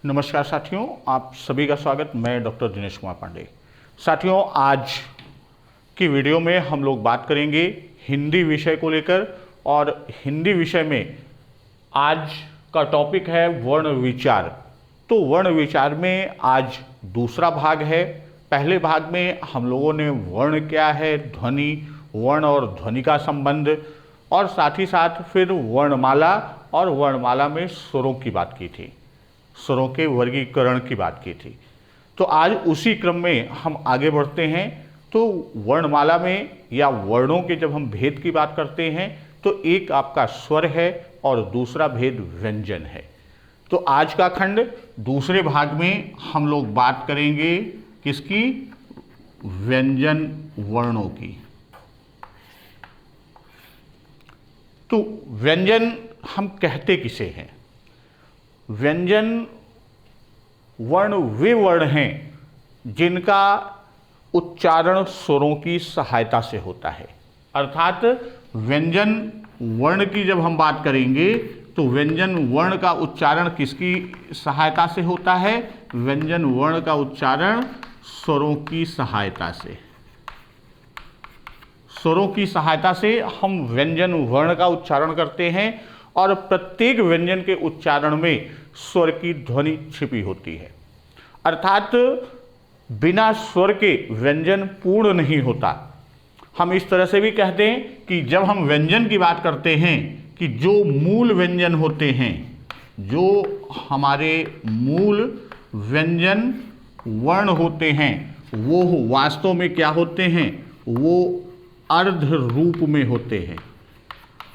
नमस्कार साथियों, आप सभी का स्वागत। मैं डॉक्टर दिनेश कुमार पांडे। साथियों, आज की वीडियो में हम लोग बात करेंगे हिंदी विषय को लेकर, और हिंदी विषय में आज का टॉपिक है वर्ण विचार। तो वर्ण विचार में आज दूसरा भाग है। पहले भाग में हम लोगों ने वर्ण क्या है, ध्वनि, वर्ण और ध्वनि का संबंध, और साथ ही साथ फिर वर्णमाला और वर्णमाला में स्वरों की बात की थी, स्वरों के वर्गीकरण की बात की थी। तो आज उसी क्रम में हम आगे बढ़ते हैं। तो वर्णमाला में या वर्णों के जब हम भेद की बात करते हैं तो एक आपका स्वर है और दूसरा भेद व्यंजन है। तो आज का खंड दूसरे भाग में हम लोग बात करेंगे किसकी? व्यंजन वर्णों की। तो व्यंजन हम कहते किसे हैं? व्यंजन वर्ण वे वर्ण हैं जिनका उच्चारण स्वरों की सहायता से होता है। अर्थात व्यंजन वर्ण की जब हम बात करेंगे तो व्यंजन वर्ण का उच्चारण किसकी सहायता से होता है? व्यंजन वर्ण का उच्चारण स्वरों की सहायता से। स्वरों की सहायता से हम व्यंजन वर्ण का उच्चारण करते हैं, और प्रत्येक व्यंजन के उच्चारण में स्वर की ध्वनि छिपी होती है। अर्थात बिना स्वर के व्यंजन पूर्ण नहीं होता। हम इस तरह से भी कहते हैं कि जब हम व्यंजन की बात करते हैं कि जो मूल व्यंजन होते हैं, जो हमारे मूल व्यंजन वर्ण होते हैं, वो वास्तव में क्या होते हैं? वो अर्ध रूप में होते हैं।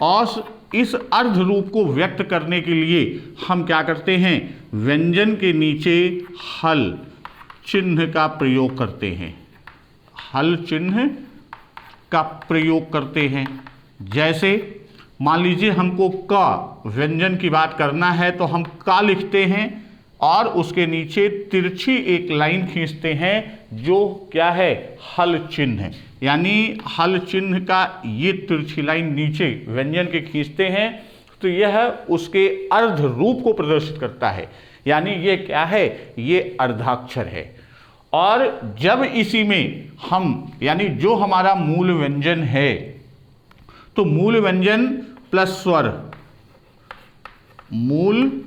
और इस अर्ध रूप को व्यक्त करने के लिए हम क्या करते हैं? व्यंजन के नीचे हल चिन्ह का प्रयोग करते हैं। हल चिन्ह का प्रयोग करते हैं। जैसे मान लीजिए हमको क व्यंजन की बात करना है तो हम का लिखते हैं और उसके नीचे तिरछी एक लाइन खींचते हैं जो क्या है? हल चिन्ह है। यानी हल चिन्ह का ये तिरछी लाइन नीचे व्यंजन के खींचते हैं तो यह उसके अर्ध रूप को प्रदर्शित करता है। यानी ये क्या है? ये अर्धाक्षर है। और जब इसी में हम यानी जो हमारा मूल व्यंजन है, तो मूल व्यंजन प्लस स्वर, मूल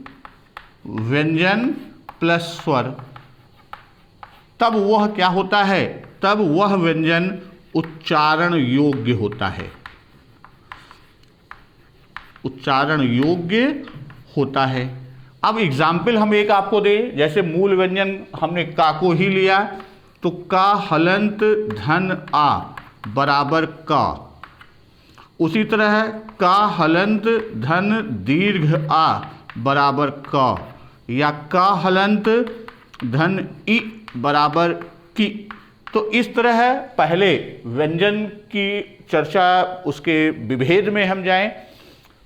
व्यंजन प्लस स्वर, तब वह क्या होता है? तब वह व्यंजन उच्चारण योग्य होता है। उच्चारण योग्य होता है। अब एग्जाम्पल हम एक आपको दें, जैसे मूल व्यंजन हमने का को ही लिया तो का हलंत धन आ बराबर का। उसी तरह का हलंत धन दीर्घ आ बराबर का, या का हलंत धन ई बराबर की। तो इस तरह पहले व्यंजन की चर्चा, उसके विभेद में हम जाएं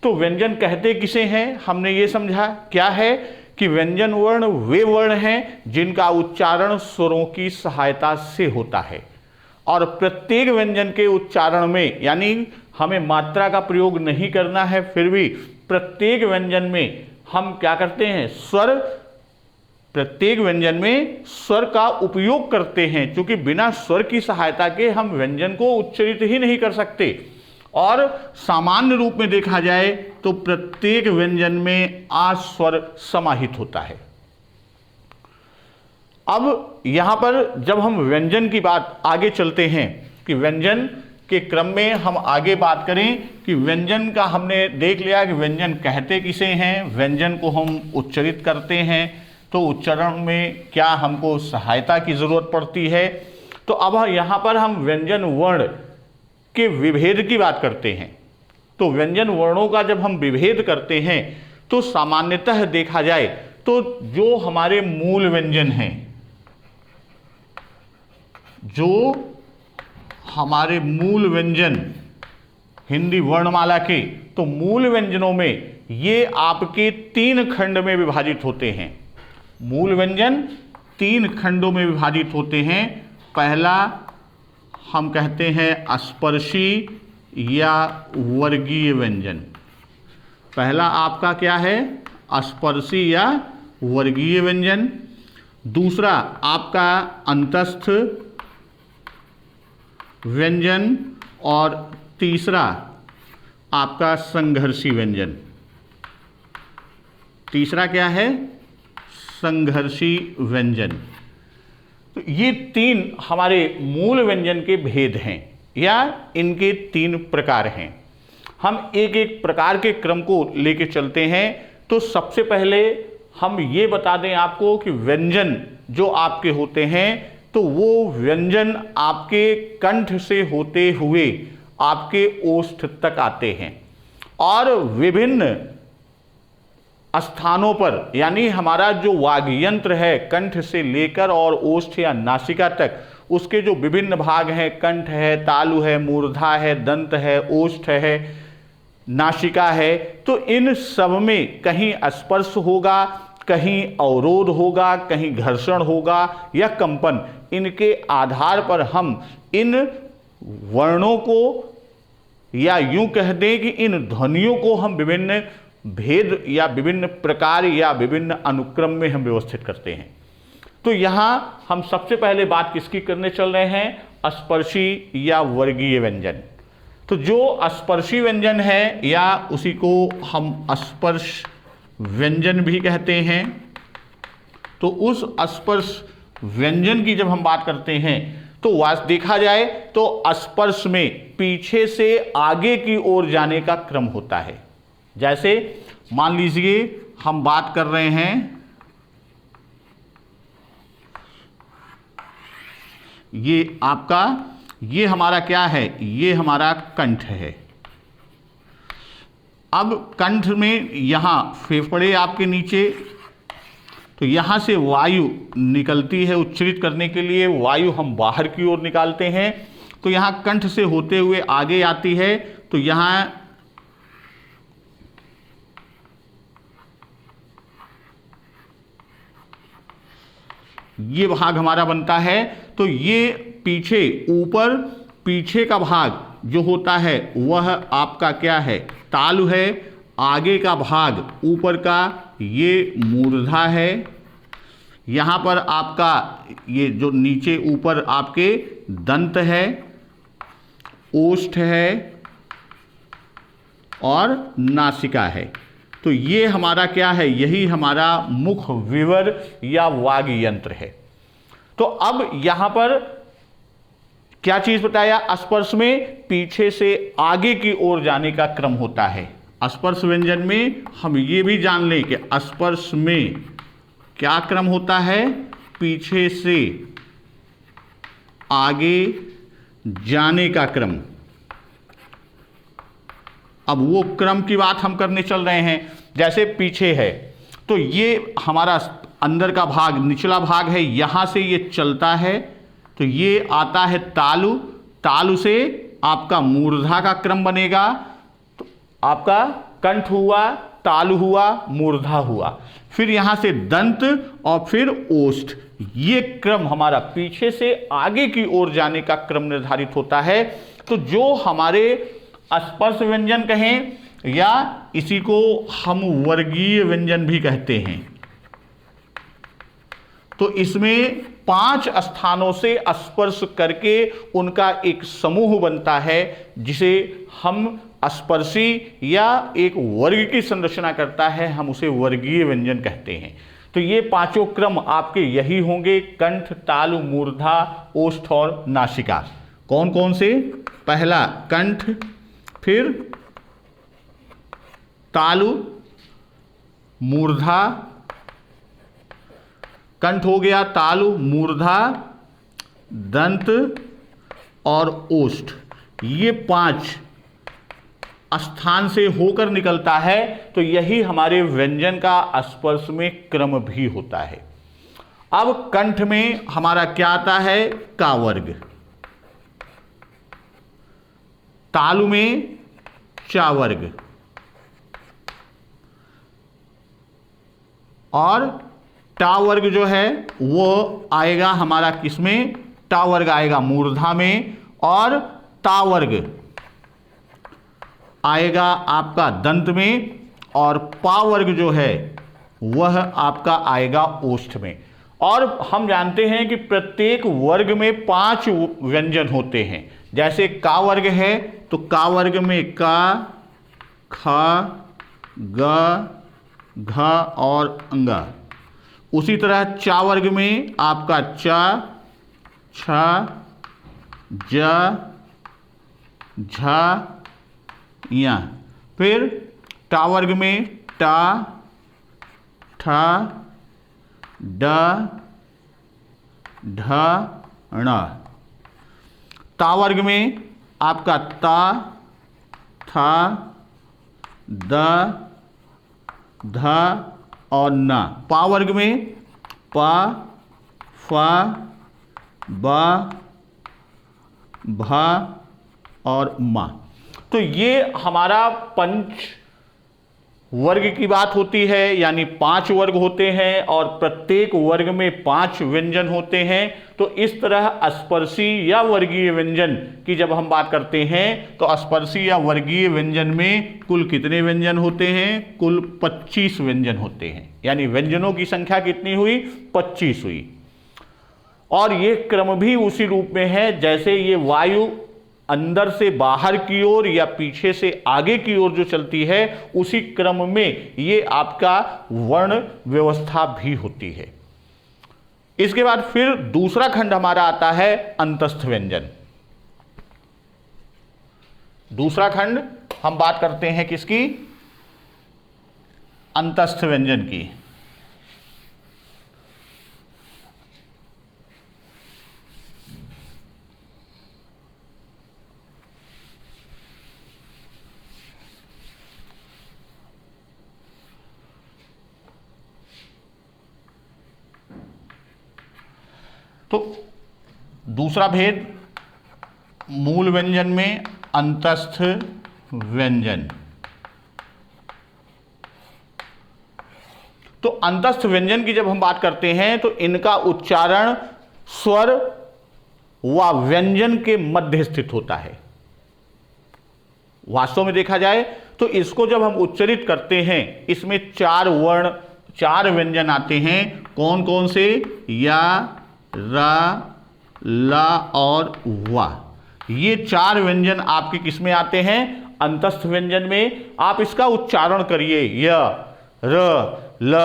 तो व्यंजन कहते किसे हैं हमने ये समझा। क्या है कि व्यंजन वर्ण वे वर्ण हैं जिनका उच्चारण स्वरों की सहायता से होता है, और प्रत्येक व्यंजन के उच्चारण में यानी हमें मात्रा का प्रयोग नहीं करना है, फिर भी प्रत्येक व्यंजन में हम क्या करते हैं? स्वर, प्रत्येक व्यंजन में स्वर का उपयोग करते हैं, क्योंकि बिना स्वर की सहायता के हम व्यंजन को उच्चरित ही नहीं कर सकते। और सामान्य रूप में देखा जाए तो प्रत्येक व्यंजन में आ स्वर समाहित होता है। अब यहां पर जब हम व्यंजन की बात आगे चलते हैं कि व्यंजन के क्रम में हम आगे बात करें कि व्यंजन का हमने देख लिया कि व्यंजन कहते किसे हैं, व्यंजन को हम उच्चरित करते हैं, तो उच्चारण में क्या हमको सहायता की जरूरत पड़ती है। तो अब यहां पर हम व्यंजन वर्ण के विभेद की बात करते हैं। तो व्यंजन वर्णों का जब हम विभेद करते हैं तो सामान्यतः देखा जाए तो जो हमारे मूल व्यंजन हैं, जो हमारे मूल व्यंजन हिंदी वर्णमाला के, तो मूल व्यंजनों में ये आपके 3 खंड में विभाजित होते हैं। मूल व्यंजन 3 खंडों में विभाजित होते हैं। पहला हम कहते हैं स्पर्शी या वर्गीय व्यंजन। पहला आपका क्या है? स्पर्शी या वर्गीय व्यंजन, दूसरा आपका अंतस्थ व्यंजन और तीसरा आपका संघर्षी व्यंजन। तीसरा क्या है? संघर्षी व्यंजन। तो ये तीन हमारे मूल व्यंजन के भेद हैं या इनके तीन प्रकार हैं। हम एक एक प्रकार के क्रम को लेके चलते हैं। तो सबसे पहले हम ये बता दें आपको कि व्यंजन जो आपके होते हैं तो वो व्यंजन आपके कंठ से होते हुए आपके ओष्ठ तक आते हैं और विभिन्न स्थानों पर, यानी हमारा जो वाग्यंत्र है कंठ से लेकर और ओष्ठ या नासिका तक, उसके जो विभिन्न भाग हैं, कंठ है, तालु है, मूर्धा है, दंत है, ओष्ठ है, नासिका है, तो इन सब में कहीं स्पर्श होगा, कहीं अवरोध होगा, कहीं घर्षण होगा या कंपन। इनके आधार पर हम इन वर्णों को या यूं कह दें कि इन ध्वनियों को हम विभिन्न भेद या विभिन्न प्रकार या विभिन्न अनुक्रम में हम व्यवस्थित करते हैं। तो यहां हम सबसे पहले बात किसकी करने चल रहे हैं? स्पर्शी या वर्गीय व्यंजन। तो जो स्पर्शी व्यंजन है या उसी को हम स्पर्श व्यंजन भी कहते हैं, तो उस स्पर्श व्यंजन की जब हम बात करते हैं तो देखा जाए तो स्पर्श में पीछे से आगे की ओर जाने का क्रम होता है। जैसे मान लीजिए हम बात कर रहे हैं, ये आपका, ये हमारा क्या है? ये हमारा कंठ है। अब कंठ में यहां फेफड़े आपके नीचे, तो यहां से वायु निकलती है उच्चरित करने के लिए, वायु हम बाहर की ओर निकालते हैं। तो यहां कंठ से होते हुए आगे आती है, तो यहां ये भाग हमारा बनता है। तो ये पीछे, ऊपर पीछे का भाग जो होता है वह आपका क्या है? तालु है। आगे का भाग ऊपर का ये मूर्धा है। यहाँ पर आपका ये जो नीचे ऊपर आपके दंत है, ओष्ठ है और नासिका है। तो ये हमारा क्या है? यही हमारा मुख विवर या वाग्यंत्र है। तो अब यहां पर क्या चीज बताया? स्पर्श में पीछे से आगे की ओर जाने का क्रम होता है। स्पर्श व्यंजन में हम ये भी जान लें कि स्पर्श में क्या क्रम होता है? पीछे से आगे जाने का क्रम। अब वो क्रम की बात हम करने चल रहे हैं। जैसे पीछे है तो ये हमारा अंदर का भाग, निचला भाग है, यहां से ये चलता है, तो ये आता है तालु। तालु से आपका मूर्धा का क्रम बनेगा। तो आपका कंठ हुआ, तालु हुआ, मूर्धा हुआ, फिर यहां से दंत और फिर ओष्ठ। ये क्रम हमारा पीछे से आगे की ओर जाने का क्रम निर्धारित होता है। तो जो हमारे स्पर्श व्यंजन कहें या इसी को हम वर्गीय व्यंजन भी कहते हैं, तो इसमें 5 स्थानों से स्पर्श करके उनका एक समूह बनता है जिसे हम स्पर्शी या एक वर्ग की संरचना करता है, हम उसे वर्गीय व्यंजन कहते हैं। तो ये 5 क्रम आपके यही होंगे: कंठ, तालु, मूर्धा, ओष्ठ और नासिका। कौन कौन से? पहला कंठ, फिर तालु, मूर्धा, कंठ हो गया, तालु, मूर्धा, दंत और ओष्ठ। ये 5 स्थान से होकर निकलता है। तो यही हमारे व्यंजन का स्पर्श में क्रम भी होता है। अब कंठ में हमारा क्या आता है? का वर्ग। तालु में चा वर्ग और टा वर्ग जो है वो आएगा हमारा किसमें? टा वर्ग आएगा मूर्धा में और ता वर्ग आएगा आपका दंत में और पा वर्ग जो है वह आपका आएगा ओष्ठ में। और हम जानते हैं कि प्रत्येक वर्ग में 5 व्यंजन होते हैं। जैसे का वर्ग है तो का वर्ग में का, खा, ग, घ और अंगा। उसी तरह चा वर्ग में आपका चा, छा, जा, झा, या। फिर टा वर्ग में टा, ठा, डा, ढा, ण। ता वर्ग में आपका ता, था, दा, धा और ना। पा वर्ग में पा, फा, बा, भा और मा। तो ये हमारा पंच वर्ग की बात होती है, यानी 5 वर्ग होते हैं और प्रत्येक वर्ग में 5 व्यंजन होते हैं। तो इस तरह स्पर्शी या वर्गीय व्यंजन की जब हम बात करते हैं तो स्पर्शी या वर्गीय व्यंजन में कुल कितने व्यंजन होते हैं? कुल 25 व्यंजन होते हैं। यानी व्यंजनों की संख्या कितनी हुई? 25 हुई। और ये क्रम भी उसी रूप में है जैसे ये वायु अंदर से बाहर की ओर या पीछे से आगे की ओर जो चलती है, उसी क्रम में ये आपका वर्ण व्यवस्था भी होती है। इसके बाद फिर दूसरा खंड हमारा आता है अंतस्थ व्यंजन। दूसरा खंड हम बात करते हैं किसकी? अंतस्थ व्यंजन की। तो दूसरा भेद मूल व्यंजन में अंतस्थ व्यंजन। तो अंतस्थ व्यंजन की जब हम बात करते हैं तो इनका उच्चारण स्वर व व्यंजन के मध्य स्थित होता है। वास्तव में देखा जाए तो इसको जब हम उच्चरित करते हैं, इसमें 4 वर्ण, 4 व्यंजन आते हैं। कौन कौन से? या, रा, ला और वा। ये 4 व्यंजन आपके किस में आते हैं? अंतस्थ व्यंजन में। आप इसका उच्चारण करिए, य, र, ल,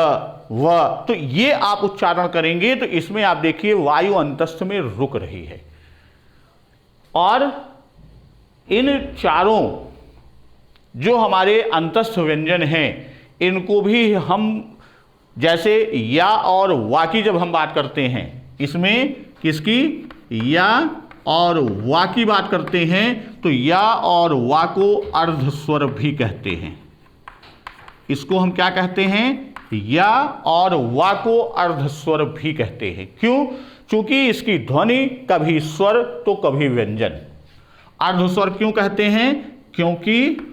व। तो ये आप उच्चारण करेंगे तो इसमें आप देखिए वायु अंतस्थ में रुक रही है। और इन चारों जो हमारे अंतस्थ व्यंजन हैं, इनको भी हम जैसे या और वा की जब हम बात करते हैं, इसमें किसकी? या और वा की बात करते हैं तो या और वा को अर्ध स्वर भी कहते हैं। इसको हम क्या कहते हैं? या और वा को अर्ध स्वर भी कहते हैं। क्यों? क्योंकि इसकी ध्वनि कभी स्वर तो कभी व्यंजन। अर्ध स्वर क्यों कहते हैं? क्योंकि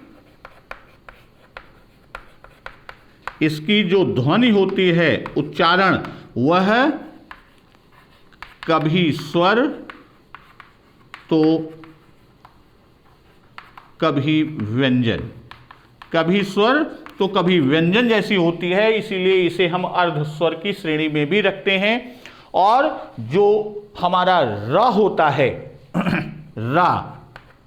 इसकी जो ध्वनि होती है, उच्चारण, वह कभी स्वर तो कभी व्यंजन, कभी स्वर तो कभी व्यंजन जैसी होती है। इसीलिए इसे हम अर्ध स्वर की श्रेणी में भी रखते हैं। और जो हमारा र होता है रा,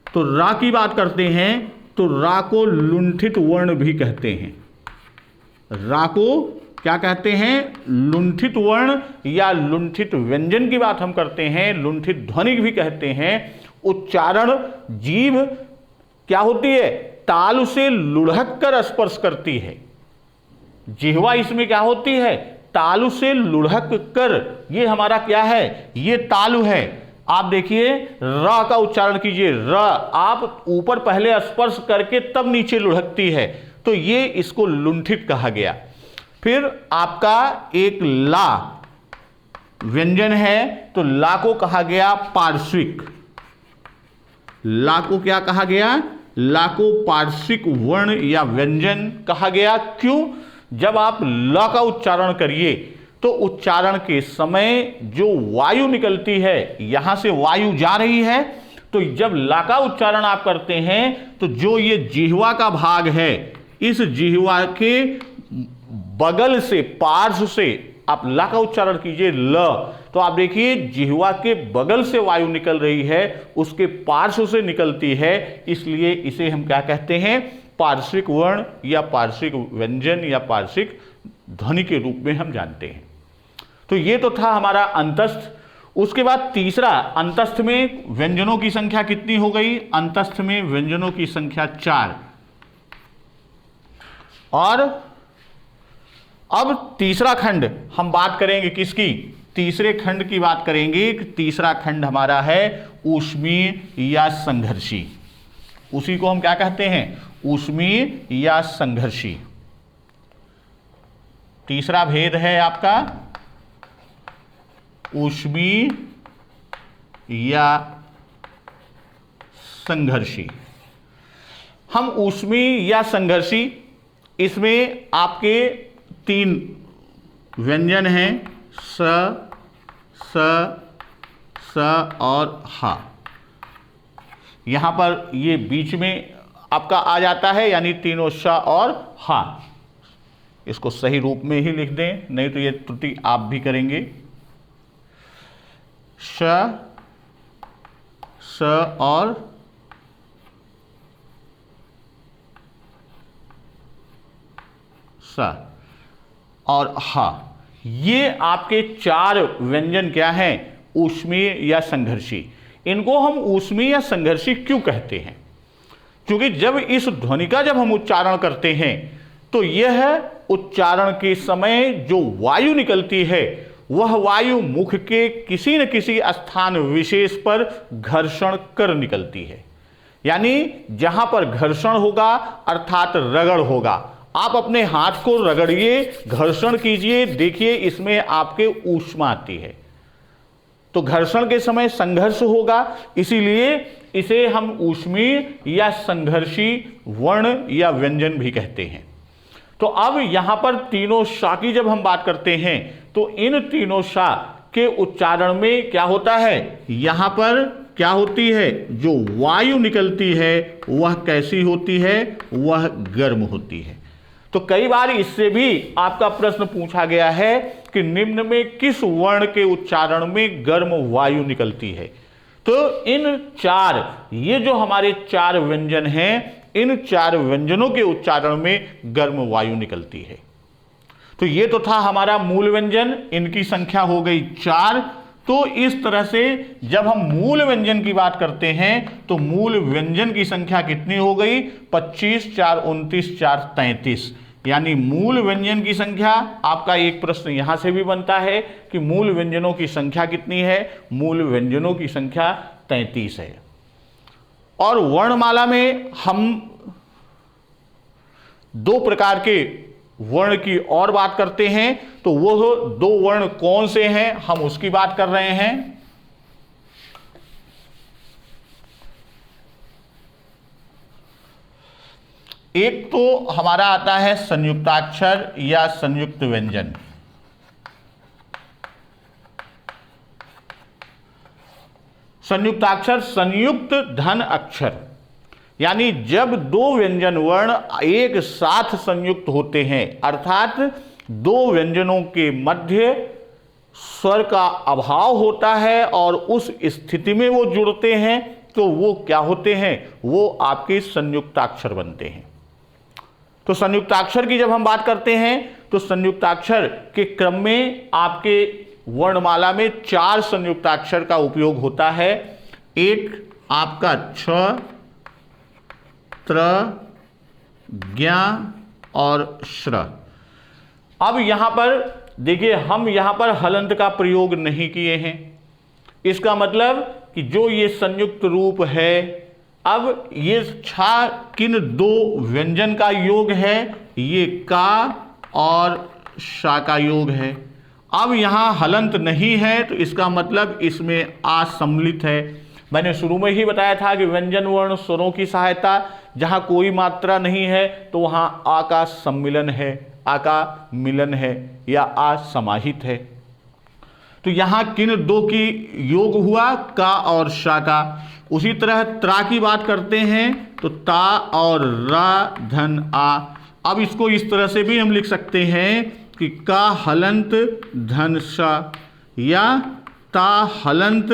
तो रा की बात करते हैं तो रा को लुंठित वर्ण भी कहते हैं। रा को क्या कहते हैं? लुंठित वर्ण या लुंठित व्यंजन की बात हम करते हैं, लुंठित ध्वनि भी कहते हैं। उच्चारण जीभ क्या होती है? तालु से लुढ़क कर स्पर्श करती है। जिह्वा इसमें क्या होती है? तालु से लुढ़क कर। ये हमारा क्या है? ये तालु है। आप देखिए र का उच्चारण कीजिए, र आप ऊपर पहले स्पर्श करके तब नीचे लुढ़कती है, तो ये इसको लुंठित कहा गया। फिर आपका एक ला व्यंजन है, तो ला को कहा गया पार्श्विक। ला को क्या कहा गया? ला को पार्श्विक वर्ण या व्यंजन कहा गया। क्यों? जब आप ल का उच्चारण करिए तो उच्चारण के समय जो वायु निकलती है, यहां से वायु जा रही है, तो जब ला का उच्चारण आप करते हैं तो जो ये जिह्वा का भाग है, इस जिह्वा के बगल से, पार्श्व से आप ला का उच्चारण कीजिए ल, तो आप देखिए जिह्वा के बगल से वायु निकल रही है, उसके पार्श्व से निकलती है, इसलिए इसे हम क्या कहते हैं, पार्श्विक वर्ण या पार्श्विक व्यंजन या पार्श्विक ध्वनि के रूप में हम जानते हैं। तो ये तो था हमारा अंतस्थ। उसके बाद तीसरा, अंतस्थ में व्यंजनों की संख्या कितनी हो गई, अंतस्थ में व्यंजनों की संख्या 4। और अब तीसरा खंड हम बात करेंगे किसकी, तीसरे खंड की बात करेंगे। तीसरा खंड हमारा है ऊष्मीय या संघर्षी। उसी को हम क्या कहते हैं, ऊष्मीय या संघर्षी। तीसरा भेद है आपका ऊष्मीय या संघर्षी। हम ऊष्मीय या संघर्षी, इसमें आपके 3 व्यंजन हैं, स, स और हा। यहां पर ये बीच में आपका आ जाता है, यानी तीनों श और हा। इसको सही रूप में ही लिख दें, नहीं तो ये त्रुटि आप भी करेंगे। श, स और स और हा, ये आपके 4 व्यंजन क्या हैं, ऊष्मीय या संघर्षी। इनको हम ऊष्मीय या संघर्षी क्यों कहते हैं, क्योंकि जब इस ध्वनि का जब हम उच्चारण करते हैं तो यह उच्चारण के समय जो वायु निकलती है, वह वायु मुख के किसी न किसी स्थान विशेष पर घर्षण कर निकलती है। यानी जहां पर घर्षण होगा अर्थात रगड़ होगा, आप अपने हाथ को रगड़िए, घर्षण कीजिए, देखिए इसमें आपके ऊष्मा आती है। तो घर्षण के समय संघर्ष होगा, इसीलिए इसे हम ऊष्मीय या संघर्षी वर्ण या व्यंजन भी कहते हैं। तो अब यहां पर तीनों शा की जब हम बात करते हैं तो इन तीनों शा के उच्चारण में क्या होता है, यहां पर क्या होती है, जो वायु निकलती है वह कैसी होती है, वह गर्म होती है। तो कई बार इससे भी आपका प्रश्न पूछा गया है कि निम्न में किस वर्ण के उच्चारण में गर्म वायु निकलती है। तो इन 4, ये जो हमारे 4 व्यंजन हैं, इन 4 व्यंजनों के उच्चारण में गर्म वायु निकलती है। तो ये तो था हमारा मूल व्यंजन, इनकी संख्या हो गई 4। तो इस तरह से जब हम मूल व्यंजन की बात करते हैं तो मूल व्यंजन की संख्या कितनी हो गई, 25, 4, 29, 4, 33। यानी मूल व्यंजन की संख्या, आपका एक प्रश्न यहां से भी बनता है कि मूल व्यंजनों की संख्या कितनी है, मूल व्यंजनों की संख्या 33 है। और वर्णमाला में हम 2 प्रकार के वर्ण की और बात करते हैं, तो वो 2 वर्ण कौन से हैं, हम उसकी बात कर रहे हैं। एक तो हमारा आता है संयुक्ताक्षर या संयुक्त व्यंजन। संयुक्ताक्षर संयुक्त धन अक्षर, यानी जब 2 व्यंजन वर्ण एक साथ संयुक्त होते हैं, अर्थात 2 व्यंजनों के मध्य स्वर का अभाव होता है और उस स्थिति में वो जुड़ते हैं, तो वो क्या होते हैं, वो आपके संयुक्ताक्षर बनते हैं। तो संयुक्ताक्षर की जब हम बात करते हैं तो संयुक्ताक्षर के क्रम में आपके वर्णमाला में 4 संयुक्ताक्षर का उपयोग होता है। एक आपका छ, त्र, ज्ञा और श्र। अब यहां पर देखिए, हम यहां पर हलंत का प्रयोग नहीं किए हैं। इसका मतलब कि जो ये संयुक्त रूप है, अब ये छा किन 2 व्यंजन का योग है, ये का और शा का योग है। अब यहां हलंत नहीं है तो इसका मतलब इसमें आ सम्मिलित है। मैंने शुरू में ही बताया था कि व्यंजन वर्ण स्वरों की सहायता, जहां कोई मात्रा नहीं है तो वहां आ का सम्मिलन है, आ का मिलन है या आ समाहित है। तो यहां किन 2 की योग हुआ, का और शा का। उसी तरह त्रा की बात करते हैं तो ता और रा धन आ, अब इसको इस तरह से भी हम लिख सकते हैं कि का हलंत धन सा या ता हलंत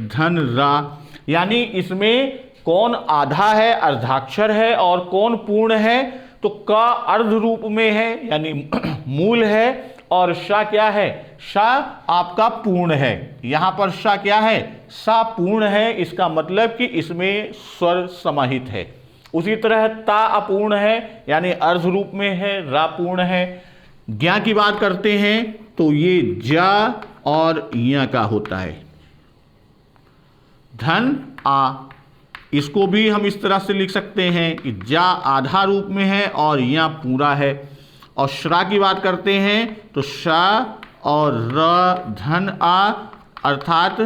धन रा, यानी इसमें कौन आधा है, अर्धाक्षर है, और कौन पूर्ण है। तो का अर्ध रूप में है यानी मूल है, और सा क्या है, सा आपका पूर्ण है। यहां पर सा क्या है, सा पूर्ण है, इसका मतलब कि इसमें स्वर समाहित है। उसी तरह ता अपूर्ण है यानी अर्ध रूप में है, रा पूर्ण है। ज्ञा की बात करते हैं तो ये जा और या का होता है। धन आ, इसको भी हम इस तरह से लिख सकते हैं कि जा आधा रूप में है और या पूरा है। और श्रा की बात करते हैं तो शा और र धन आ, अर्थात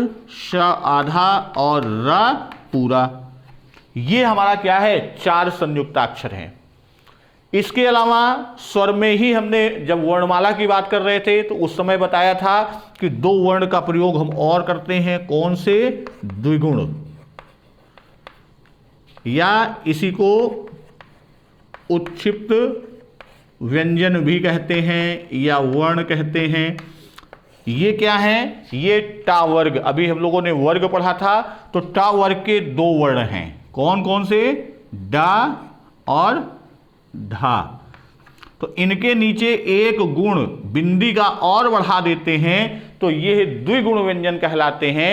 श आधा और र पूरा। ये हमारा क्या है, 4 संयुक्ताक्षर हैं। इसके अलावा स्वर में ही हमने जब वर्णमाला की बात कर रहे थे तो उस समय बताया था कि 2 वर्ण का प्रयोग हम और करते हैं। कौन से, द्विगुण, या इसी को उत्क्षिप्त व्यंजन भी कहते हैं या वर्ण कहते हैं। ये क्या है, ये टा वर्ग, अभी हम लोगों ने वर्ग पढ़ा था तो टा वर्ग के 2 वर्ण हैं। कौन कौन से, डा और ढा। तो इनके नीचे एक गुण बिंदी का और बढ़ा देते हैं तो ये द्विगुण व्यंजन कहलाते हैं।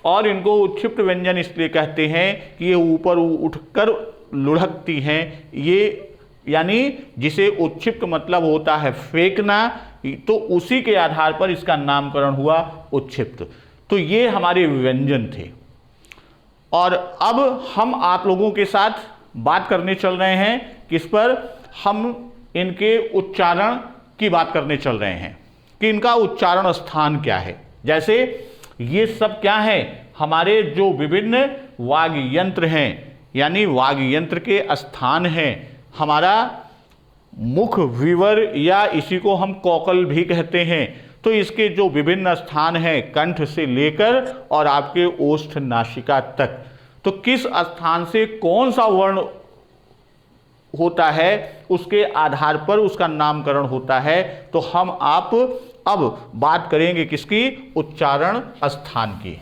और इनको उत्क्षिप्त व्यंजन इसलिए कहते हैं कि ये ऊपर उठकर लुढ़कती हैं। ये यानी जिसे उत्क्षिप्त मतलब होता है फेंकना, तो उसी के आधार पर इसका नामकरण हुआ उत्क्षिप्त। तो ये हमारे व्यंजन थे। और अब हम आप लोगों के साथ बात करने चल रहे हैं किस पर, हम इनके उच्चारण की बात करने चल रहे हैं कि इनका उच्चारण स्थान क्या है। जैसे ये सब क्या है, हमारे जो विभिन्न वाग् यंत्र हैं, यानी वाग् यंत्र के स्थान हैं। हमारा मुख विवर या इसी को हम कोकल भी कहते हैं। तो इसके जो विभिन्न स्थान हैं, कंठ से लेकर और आपके ओष्ठ नासिका तक, तो किस स्थान से कौन सा वर्ण होता है उसके आधार पर उसका नामकरण होता है। तो हम आप अब बात करेंगे किसकी, उच्चारण स्थान की।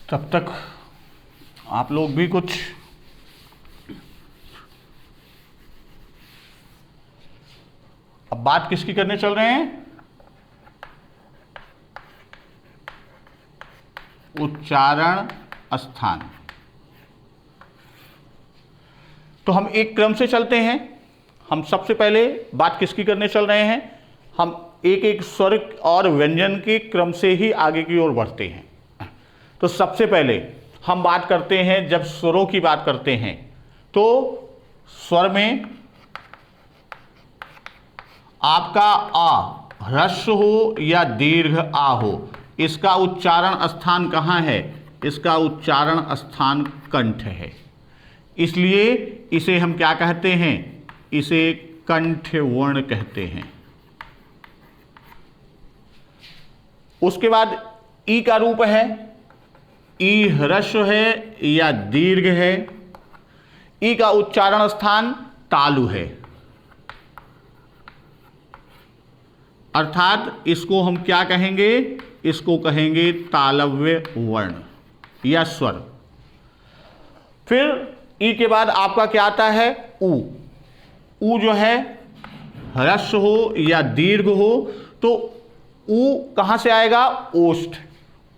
तब तक आप लोग भी कुछ अब बात किसकी करने चल रहे हैं, उच्चारण स्थान। तो हम एक क्रम से चलते हैं। हम सबसे पहले बात किसकी करने चल रहे हैं, हम एक एक स्वर और व्यंजन के क्रम से ही आगे की ओर बढ़ते हैं। तो सबसे पहले हम बात करते हैं, जब स्वरों की बात करते हैं तो स्वर में आपका आ ह्रस्व हो या दीर्घ आ हो, इसका उच्चारण स्थान कहाँ है, इसका उच्चारण स्थान कंठ है। इसलिए इसे हम क्या कहते हैं, इसे कंठ वर्ण कहते हैं। उसके बाद ई का रूप है, ई ह्रस्व है या दीर्घ है। ई का उच्चारण स्थान तालु है, अर्थात इसको हम क्या कहेंगे, इसको कहेंगे तालव्य वर्ण या स्वर। फिर ई के बाद आपका क्या आता है, ऊ। ऊ जो है ह्रस्व हो या दीर्घ हो तो ऊ कहां से आएगा, ओष्ठ।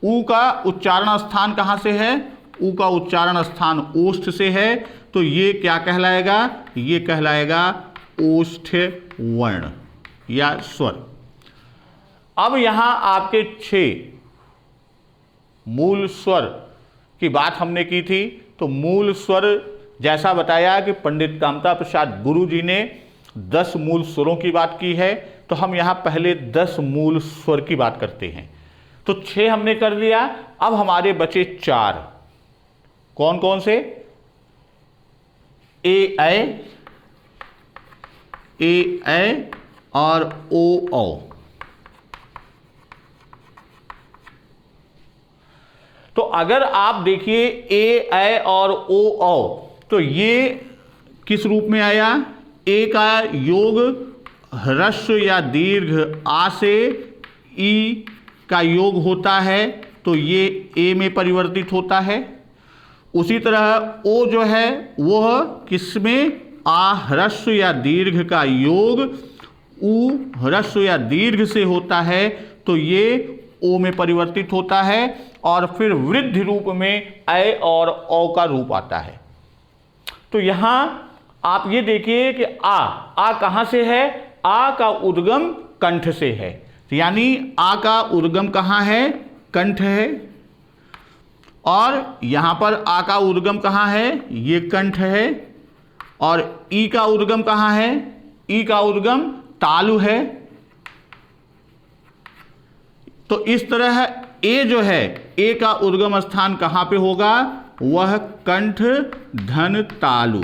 ऊ का उच्चारण स्थान कहां से है, ऊ का उच्चारण स्थान ओष्ठ से है। तो ये क्या कहलाएगा, ये कहलाएगा ओष्ठ वर्ण या स्वर। अब यहां आपके 6 मूल स्वर की बात हमने की थी। तो मूल स्वर जैसा बताया कि पंडित कामता प्रसाद गुरु जी ने 10 मूल स्वरों की बात की है, तो हम यहाँ पहले 10 मूल स्वर की बात करते हैं। तो 6 हमने कर लिया, अब हमारे बचे 4। कौन कौन से? ए ऐ और ओ औ। तो अगर आप देखिए ए ऐ और ओ औ, तो ये किस रूप में आया? ए का योग ह्रस्व या दीर्घ आ से ई का योग होता है, तो ये ए में परिवर्तित होता है। उसी तरह ओ जो है वह किसमें? आ ह्रस्व या दीर्घ का योग ऊ ह्रस्व या दीर्घ से होता है, तो ये ओ में परिवर्तित होता है। और फिर वृद्धि रूप में ऐ और औ का रूप आता है। तो यहां आप ये देखिए कि आ कहां से है? आ का उद्गम कंठ से है, यानी आ का उद्गम कहां है? कंठ है। और यहां पर आ का उद्गम कहां है? ये कंठ है। और ई का उद्गम कहां है? ई का उद्गम तालु है। तो इस तरह ए जो है, ए का उद्गम स्थान कहां पे होगा? वह कंठ धन तालु।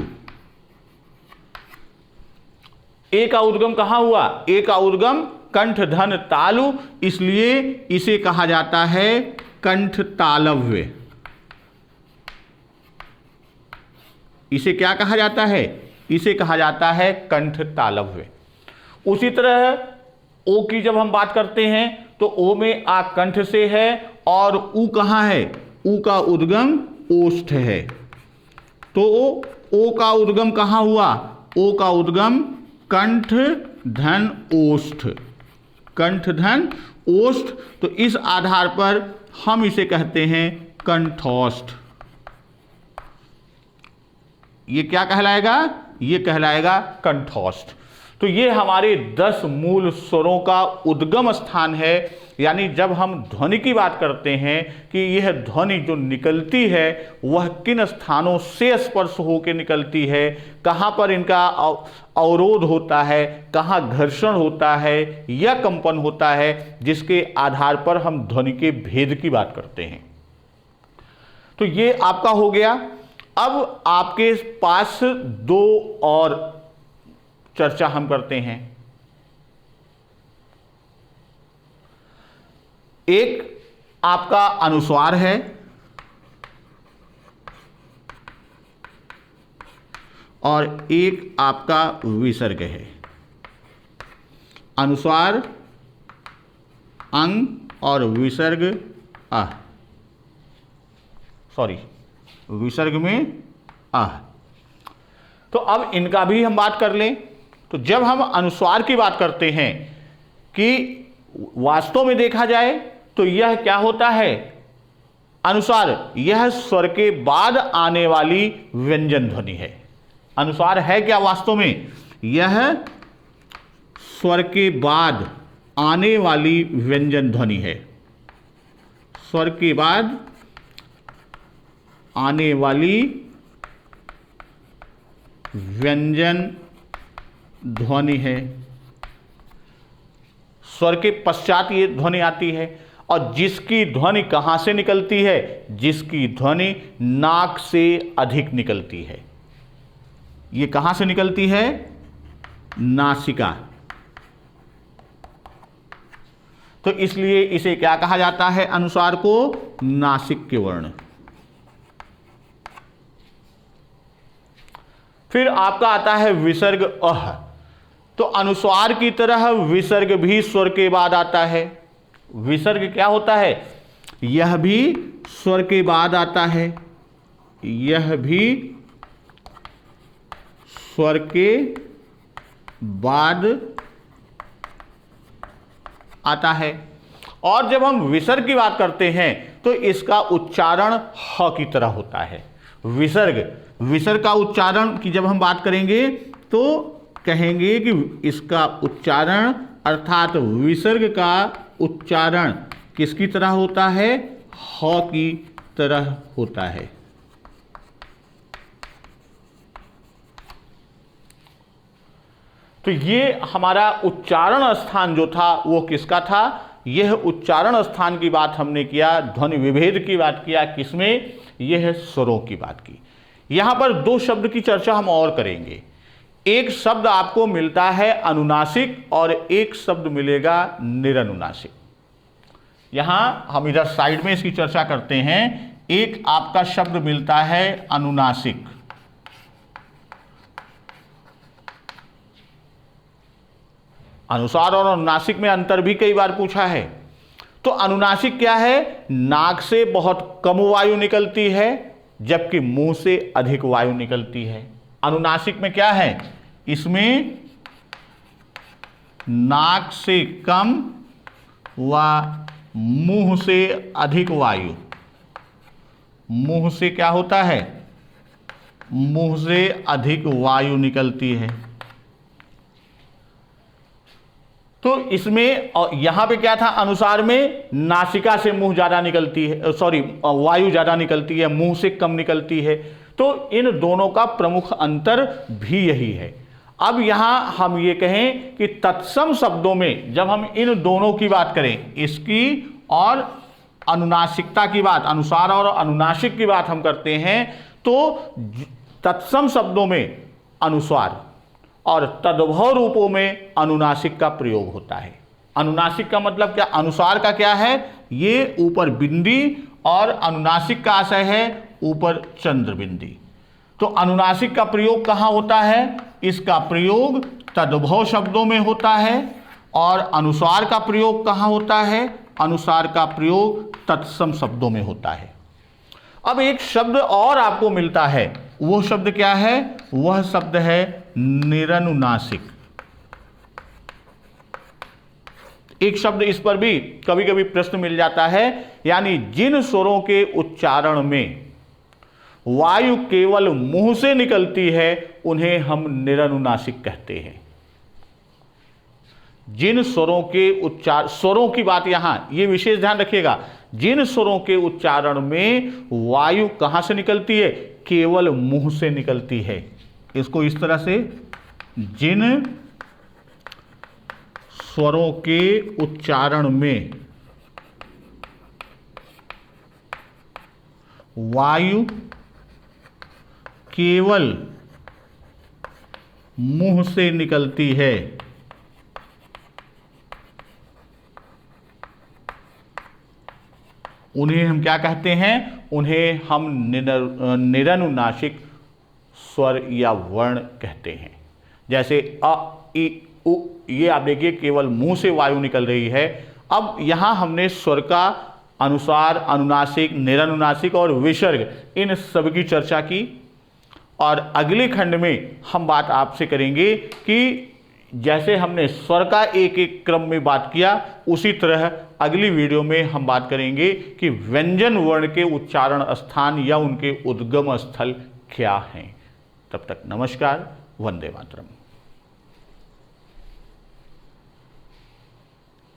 ए का उद्गम कहां हुआ? ए का उद्गम कंठ धन तालु, इसलिए इसे कहा जाता है कंठ तालव्य। इसे क्या कहा जाता है? इसे कहा जाता है कंठ तालव्य। उसी तरह ओ की जब हम बात करते हैं तो ओ में आ कंठ से है और ऊ कहां है? ऊ का उद्गम ओष्ठ है। तो ओ का उद्गम कहां हुआ? ओ का उद्गम कंठ धन ओष्ठ। कंठ धन ओष्ठ। तो इस आधार पर हम इसे कहते हैं कंठोष्ठ। ये क्या कहलाएगा? ये कहलाएगा कंठोष्ठ। तो ये हमारे 10 मूल स्वरों का उद्गम स्थान है। यानी जब हम ध्वनि की बात करते हैं कि यह ध्वनि जो निकलती है वह किन स्थानों से स्पर्श होकर निकलती है, कहाँ पर इनका अवरोध होता है, कहाँ घर्षण होता है या कंपन होता है, जिसके आधार पर हम ध्वनि के भेद की बात करते हैं। तो ये आपका हो गया। अब आपके पास 2 और चर्चा हम करते हैं। एक आपका अनुस्वार है और एक आपका विसर्ग है। अनुस्वार अंग और विसर्ग विसर्ग में आ। तो अब इनका भी हम बात कर लें। तो जब हम अनुस्वार की बात करते हैं कि वास्तव में देखा जाए तो यह क्या होता है? अनुस्वार यह स्वर के बाद आने वाली व्यंजन ध्वनि है। अनुस्वार है क्या वास्तव में? यह स्वर के बाद आने वाली व्यंजन ध्वनि है। स्वर के बाद आने वाली व्यंजन ध्वनि है। स्वर के पश्चात ये ध्वनि आती है और जिसकी ध्वनि कहां से निकलती है? जिसकी ध्वनि नाक से अधिक निकलती है। ये कहां से निकलती है? नासिका। तो इसलिए इसे क्या कहा जाता है? अनुस्वार को नासिक वर्ण। फिर आपका आता है विसर्ग अह। तो अनुस्वार की तरह विसर्ग भी स्वर के बाद आता है। विसर्ग क्या होता है? यह भी स्वर के बाद आता है। यह भी स्वर के बाद आता है। और जब हम विसर्ग की बात करते हैं तो इसका उच्चारण ह की तरह होता है। विसर्ग का उच्चारण की जब हम बात करेंगे तो कहेंगे कि इसका उच्चारण अर्थात विसर्ग का उच्चारण किसकी तरह होता है? ह की तरह होता है। तो ये हमारा उच्चारण स्थान जो था वो किसका था? यह उच्चारण स्थान की बात हमने किया, ध्वनि विभेद की बात किया, किसमें? यह स्वरों की बात की। यहां पर दो शब्द की चर्चा हम और करेंगे। एक शब्द आपको मिलता है अनुनासिक और एक शब्द मिलेगा निरनुनासिक। यहां हम इधर साइड में इसकी चर्चा करते हैं। एक आपका शब्द मिलता है अनुनासिक, अनुसार और अनुनासिक में अंतर भी कई बार पूछा है। तो अनुनासिक क्या है? नाक से बहुत कम वायु निकलती है जबकि मुंह से अधिक वायु निकलती है। अनुनासिक में क्या है? इसमें नाक से कम व मुंह से अधिक वायु, मुंह से क्या होता है? मुंह से अधिक वायु निकलती है। तो इसमें यहां पे क्या था? अनुसार में नासिका से मुंह ज्यादा निकलती है, वायु ज्यादा निकलती है, मुंह से कम निकलती है। तो इन दोनों का प्रमुख अंतर भी यही है। अब यहां हम ये कहें कि तत्सम शब्दों में जब हम इन दोनों की बात करें, इसकी और अनुनासिकता की बात, अनुसार और अनुनासिक की बात हम करते हैं, तो तत्सम शब्दों में अनुस्वार और तद्भव रूपों में अनुनासिक का प्रयोग होता है। अनुनासिक का मतलब क्या? अनुसार का क्या है? ये ऊपर बिंदी, और अनुनासिक का आशय है ऊपर चंद्र बिंदी। तो अनुनासिक का प्रयोग कहाँ होता है? इसका प्रयोग तद्भव शब्दों में होता है। और अनुसार का प्रयोग कहाँ होता है? अनुसार का प्रयोग तत्सम शब्दों में होता है। अब एक शब्द और आपको मिलता है, वो शब्द क्या है? वह शब्द है निरनुनासिक। एक शब्द इस पर भी कभी कभी प्रश्न मिल जाता है, यानी जिन स्वरों के उच्चारण में वायु केवल मुंह से निकलती है उन्हें हम निरनुनासिक कहते हैं। जिन स्वरों के उच्चार, स्वरों की बात यहां ये विशेष ध्यान रखिएगा, जिन स्वरों के उच्चारण में वायु कहां से निकलती है? केवल मुंह से निकलती है। इसको इस तरह से, जिन स्वरों के उच्चारण में वायु केवल मुंह से निकलती है उन्हें हम क्या कहते हैं? उन्हें हम निरनुनासिक स्वर या वर्ण कहते हैं। जैसे अ, इ, उ, ये आप देखिए केवल मुंह से वायु निकल रही है। अब यहां हमने स्वर का अनुसार, अनुनासिक, निरनुनासिक और विसर्ग, इन सब की चर्चा की। और अगले खंड में हम बात आपसे करेंगे कि जैसे हमने स्वर का एक एक क्रम में बात किया, उसी तरह अगली वीडियो में हम बात करेंगे कि व्यंजन वर्ण के उच्चारण स्थान या उनके उद्गम स्थल क्या हैं। तब तक नमस्कार, वंदे मातरम।